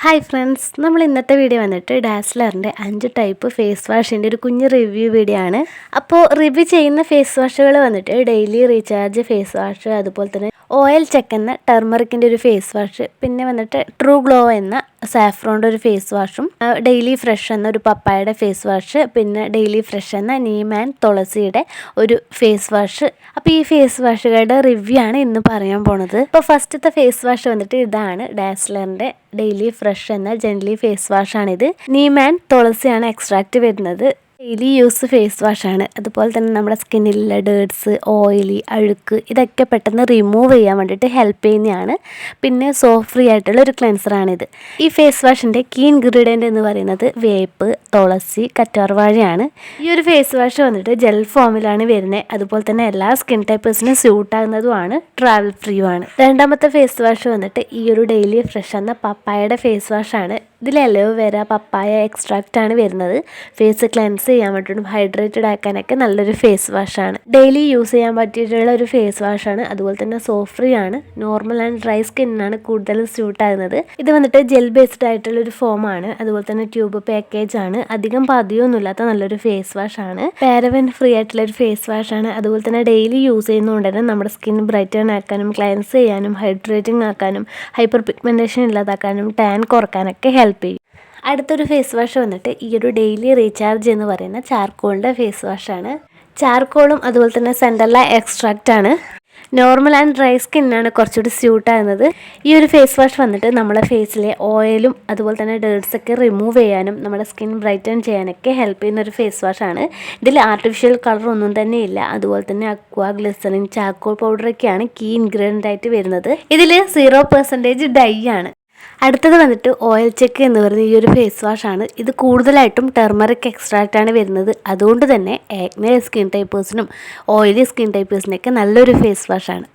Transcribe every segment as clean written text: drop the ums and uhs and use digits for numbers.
Hi friends, നമ്മൾ ഇന്നത്തെ video വന്നിട്ട് ഡാസ്ലറിൻ്റെ 5 ടൈപ്പ് ഫേസ് വാഷിൻ്റെ ഒരു കുഞ്ഞ് റിവ്യൂ വീഡിയോ ആണ്. അപ്പോൾ റിവ്യൂ ചെയ്യുന്ന ഫേസ് വാഷുകൾ വന്നിട്ട് ഡെയിലി റീചാർജ് ഫേസ് വാഷ്, അതുപോലെ തന്നെ ഓയിൽ ചെക്ക് എന്ന ടർമറിക്കിൻ്റെ ഒരു ഫേസ് വാഷ്, പിന്നെ വന്നിട്ട് ട്രൂ ഗ്ലോ എന്ന സാഫ്രോണിൻ്റെ ഒരു ഫേസ് വാഷും, ഡെയിലി ഫ്രഷ് എന്ന ഒരു പപ്പായയുടെ ഫേസ് വാഷ്, പിന്നെ ഡെയിലി ഫ്രഷ് എന്ന നീം ആൻഡ് തുളസിയുടെ ഒരു ഫേസ് വാഷ്. അപ്പോൾ ഈ ഫേസ് വാഷുകളുടെ റിവ്യൂ ആണ് ഇന്ന് പറയാൻ പോണത്. അപ്പോൾ ഫസ്റ്റത്തെ ഫേസ് വാഷ് വന്നിട്ട് ഇതാണ്, ഡാസ്ലറിൻ്റെ ഡെയിലി ഫ്രഷ് എന്ന ജെന്റ്ലി ഫേസ് വാഷാണിത്. നീം ആൻഡ് തുളസിയാണ് എക്സ്ട്രാക്റ്റ് വരുന്നത്. ഡെയിലി യൂസ് ഫേസ് വാഷാണ്. അതുപോലെ തന്നെ നമ്മുടെ സ്കിന്നിലുള്ള ഡേർട്സ്, ഓയിലി, അഴുക്ക് ഇതൊക്കെ പെട്ടെന്ന് റിമൂവ് ചെയ്യാൻ വേണ്ടിയിട്ട് ഹെൽപ്പ് ചെയ്യുന്നതാണ്. പിന്നെ സോപ്പ് ഫ്രീ ആയിട്ടുള്ള ഒരു ക്ലെൻസറാണിത്. ഈ ഫേസ് വാഷിൻ്റെ കീ ഇൻഗ്രീഡിയൻ്റ് എന്ന് പറയുന്നത് വേപ്പ്, തുളസി, കറ്റാർവാഴയാണ്. ഈ ഒരു ഫേസ് വാഷ് വന്നിട്ട് ജെൽ ഫോമിലാണ് വരുന്നത്. അതുപോലെ തന്നെ എല്ലാ സ്കിൻ ടൈപ്പേഴ്സിനും സ്യൂട്ട് ആകുന്നതുമാണ്, ട്രാവൽ ഫ്രീയുമാണ്. രണ്ടാമത്തെ ഫേസ് വാഷ് വന്നിട്ട് ഈ ഒരു ഡെയിലി ഫ്രഷ് എന്ന പപ്പായയുടെ ഫേസ് വാഷാണ്. ഇതിൽ അലോവേര, പപ്പായ എക്സ്ട്രാക്റ്റ് ആണ് വരുന്നത്. ഫേസ് ക്ലെൻസ് ചെയ്യാൻ വേണ്ടിയിട്ടും ഹൈഡ്രേറ്റഡ് ആക്കാനൊക്കെ നല്ലൊരു ഫേസ് വാഷാണ്. ഡെയിലി യൂസ് ചെയ്യാൻ പറ്റിയിട്ടുള്ള ഒരു ഫേസ് വാഷാണ്. അതുപോലെ തന്നെ സോപ്പ് ഫ്രീ ആണ്. നോർമൽ ആൻഡ് ഡ്രൈ സ്കിന്നിനാണ് കൂടുതലും സ്യൂട്ട് ആകുന്നത്. ഇത് വന്നിട്ട് ജെൽ ബേസ്ഡ് ആയിട്ടുള്ള ഒരു ഫോമാണ്. അതുപോലെ തന്നെ ട്യൂബ് പാക്കേജ് ആണ്. അധികം പതിയൊന്നും ഇല്ലാത്ത നല്ലൊരു ഫേസ് വാഷാണ്. പാരബൻ ഫ്രീ ആയിട്ടുള്ള ഒരു ഫേസ് വാഷാണ്. അതുപോലെ തന്നെ ഡെയിലി യൂസ് ചെയ്യുന്നതുകൊണ്ട് തന്നെ നമ്മുടെ സ്കിൻ ബ്രൈറ്റൺ ആക്കാനും, ക്ലെൻസ് ചെയ്യാനും, ഹൈഡ്രേറ്റിംഗ് ആക്കാനും, ഹൈപ്പർ പിഗ്മെന്റേഷൻ ഇല്ലാതാക്കാനും, ടാൻ കുറക്കാനൊക്കെ ഹെൽപ്പ് ചെയ്യും. അടുത്തൊരു ഫേസ് വാഷ് വന്നിട്ട് ഈ ഒരു ഡെയിലി റീചാർജ് എന്ന് പറയുന്ന ചാർക്കോളിൻ്റെ ഫേസ് വാഷാണ്. ചാർക്കോളും അതുപോലെ തന്നെ സെൻഡല്ല എക്സ്ട്രാക്റ്റ് ആണ്. നോർമൽ ആൻഡ് ഡ്രൈ സ്കിന്നാണ് കുറച്ചുകൂടി സ്യൂട്ട് ആകുന്നത്. ഈ ഒരു ഫേസ് വാഷ് വന്നിട്ട് നമ്മുടെ ഫേസിലെ ഓയിലും അതുപോലെ തന്നെ ഡേർട്സൊക്കെ റിമൂവ് ചെയ്യാനും നമ്മുടെ സ്കിൻ ബ്രൈറ്റൻ ചെയ്യാനൊക്കെ ഹെൽപ്പ് ചെയ്യുന്ന ഒരു ഫേസ് വാഷാണ്. ഇതിൽ ആർട്ടിഫിഷ്യൽ കളർ ഒന്നും തന്നെ ഇല്ല. അതുപോലെ തന്നെ അക്വ, ഗ്ലിസറിൻ, ചാർക്കോൾ പൗഡറൊക്കെയാണ് കീ ഇൻഗ്രീഡിയൻ്റ് ആയിട്ട് വരുന്നത്. ഇതിൽ 0% ഡൈ ആണ്. അടുത്തത് വന്നിട്ട് ഓയിൽ ചെക്ക് എന്ന് പറയുന്ന ഈ ഒരു ഫേസ് വാഷാണ്. ഇത് കൂടുതലായിട്ടും ടെർമറിക് എക്സ്ട്രാക്റ്റ് ആണ് വരുന്നത്. അതുകൊണ്ട് തന്നെ ആക്നെ സ്കിൻ ടൈപ്പേഴ്സിനും ഓയിലി സ്കിൻ ടൈപ്പേഴ്സിനൊക്കെ നല്ലൊരു ഫേസ് വാഷാണ്.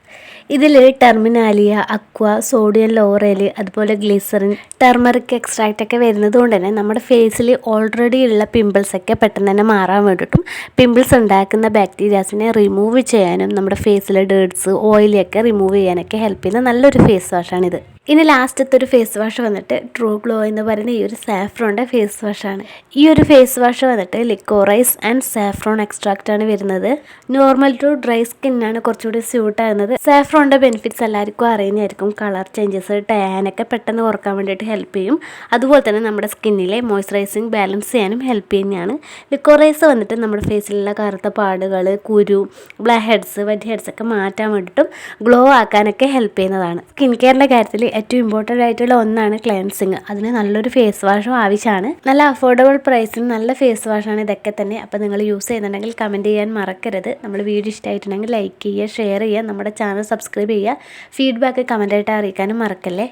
ഇതിൽ ടെർമിനാലിയ, അക്വ, സോഡിയം ലോറേൽ, അതുപോലെ ഗ്ലിസറിൻ, ടെർമറിക് എക്സ്ട്രാക്റ്റ് ഒക്കെ വരുന്നത് കൊണ്ട് തന്നെ നമ്മുടെ ഫേസിൽ ഓൾറെഡി ഉള്ള പിമ്പിൾസൊക്കെ പെട്ടെന്ന് തന്നെ മാറാൻ വേണ്ടിയിട്ടും പിമ്പിൾസ് ഉണ്ടാക്കുന്ന ബാക്ടീരിയാസിനെ റിമൂവ് ചെയ്യാനും നമ്മുടെ ഫേസിലെ ഡേർട്സ്, ഓയിലൊക്കെ റിമൂവ് ചെയ്യാനൊക്കെ ഹെൽപ്പ് ചെയ്യുന്ന നല്ലൊരു ഫേസ് വാഷാണിത്. ഇനി ലാസ്റ്റത്തെ ഒരു ഫേസ് വാഷ് വന്നിട്ട് ട്രൂ ഗ്ലോ എന്ന് പറയുന്ന ഈ ഒരു സാഫ്രോണിൻ്റെ ഫേസ് വാഷാണ്. ഈ ഒരു ഫേസ് വാഷ് വന്നിട്ട് ലിക്കോറൈസ് ആൻഡ് സാഫ്രോൺ എക്സ്ട്രാക്റ്റ് ആണ് വരുന്നത്. നോർമൽ ടു ഡ്രൈ സ്കിന്നാണ് കുറച്ചുകൂടി സ്യൂട്ട് ആകുന്നത്. സാഫ്രോണിൻ്റെ ബെനിഫിറ്റ്സ് എല്ലാവർക്കും അറിയുന്നതായിരിക്കും. കളർ ചേഞ്ചസ്, ടാനൊക്കെ പെട്ടെന്ന് കുറക്കാൻ വേണ്ടിയിട്ട് ഹെൽപ്പ് ചെയ്യും. അതുപോലെ തന്നെ നമ്മുടെ സ്കിന്നിലെ മോയ്സ്ചറൈസിങ് ബാലൻസ് ചെയ്യാനും ഹെൽപ്പ് ചെയ്യുന്നതാണ്. ലിക്കോറൈസ് വന്നിട്ട് നമ്മുടെ ഫേസിലുള്ള കറുത്ത പാടുകൾ, കുരു, ബ്ലാക്ക് ഹെഡ്സ്, വൈറ്റ് ഹെഡ്സ് ഒക്കെ മാറ്റാൻ വേണ്ടിയിട്ടും ഗ്ലോ ആക്കാനൊക്കെ ഹെൽപ്പ് ചെയ്യുന്നതാണ്. സ്കിൻ കെയറിൻ്റെ കാര്യത്തിൽ ഏറ്റവും ഇമ്പോർട്ടൻ്റ് ആയിട്ടുള്ള ഒന്നാണ് ക്ലെൻസിങ്. അതിന് നല്ലൊരു ഫേസ് വാഷും ആവശ്യമാണ്. നല്ല അഫോർഡബിൾ പ്രൈസിന് നല്ല ഫേസ് വാഷാണ് ഇതൊക്കെ തന്നെ. അപ്പോൾ നിങ്ങൾ യൂസ് ചെയ്യുന്നുണ്ടെങ്കിൽ കമൻറ്റ് ചെയ്യാൻ മറക്കരുത്. നമ്മൾ വീഡിയോ ഇഷ്ടമായിട്ടുണ്ടെങ്കിൽ ലൈക്ക് ചെയ്യുക, ഷെയർ ചെയ്യുക, നമ്മുടെ ചാനൽ സബ്സ്ക്രൈബ് ചെയ്യുക. ഫീഡ്ബാക്ക് കമൻറ്റായിട്ട് അറിയിക്കാനും മറക്കല്ലേ.